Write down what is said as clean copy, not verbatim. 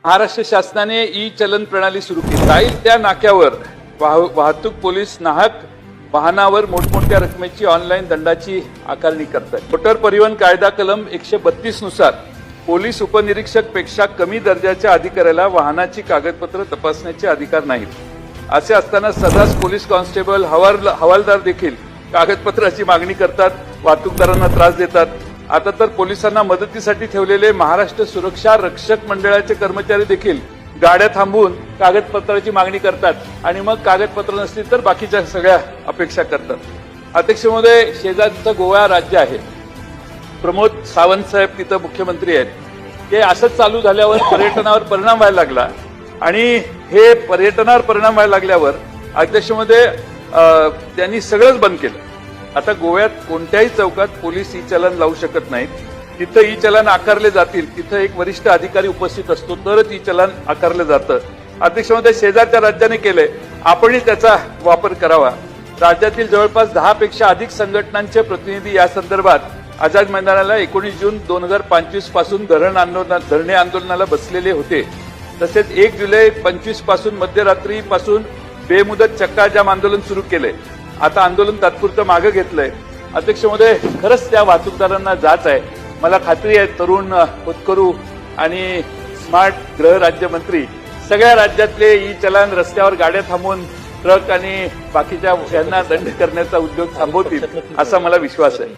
महाराष्ट्र शासनाने ई चलन प्रणाली सुरू केली जाईल त्या नाक्यावर वाहतूक पोलीस नाहक वाहनावर मोठमोठ्या रकमेची ऑनलाईन दंडाची आकारणी करतात। मोटार परिवहन कायदा कलम 132 नुसार पोलीस उपनिरीक्षक पेक्षा कमी दर्जाच्या अधिकाऱ्याला वाहनाची कागदपत्र तपासण्याचे अधिकार नाहीत। असे असताना सदाच पोलीस कॉन्स्टेबल हवालदार देखील कागदपत्राची मागणी करतात, वाहतूकदारांना त्रास देतात। आता तर पोलिसांना मदतीसाठी ठेवलेले महाराष्ट्र सुरक्षा रक्षक मंडळाचे कर्मचारी देखील गाड्या थांबवून कागदपत्राची मागणी करतात आणि मग कागदपत्र नसली तर बाकीच्या सगळ्या अपेक्षा करतात। अध्यक्ष महोदय, शेजारचं गोवा राज्य आहे, प्रमोद सावंत साहेब तिथं मुख्यमंत्री आहेत। ते असंच चालू झाल्यावर पर्यटनावर परिणाम व्हायला लागला आणि हे पर्यटनावर परिणाम व्हायला लागल्यावर अध्यक्ष महोदय त्यांनी सगळंच बंद केलं। आता गोव्यात कोणत्याही चौकात पोलीस ई चलन लावू शकत नाहीत। तिथं ई चलन आकारले जातील तिथं एक वरिष्ठ अधिकारी उपस्थित असतो तरच ई चलन आकारलं जातं। अध्यक्ष महोदय, शेजारच्या राज्याने केलंय, आपणही त्याचा वापर करावा। राज्यातील जवळपास 10 पेक्षा अधिक संघटनांचे प्रतिनिधी या संदर्भात आझाद मैदानाला 19 जून 2025 पासून धरणे आंदोलनाला बसलेले होते। तसेच 1 जुलै 25 पासून मध्यरात्रीपासून बेमुदत चक्काजाम आंदोलन सुरू केले। आता आंदोलन तात्पुरतं मागे घेतलंय। अध्यक्ष महोदय, खरंच त्या वाहतूकदारांना जाच आहे। मला खात्री आहे तरुण होतकरू आणि स्मार्ट गृहराज्यमंत्री सगळ्या राज्यातले ई चलन रस्त्यावर गाड्या थांबवून ट्रक आणि बाकीच्या यांना दंड करण्याचा उद्योग थांबवतील असा मला विश्वास आहे।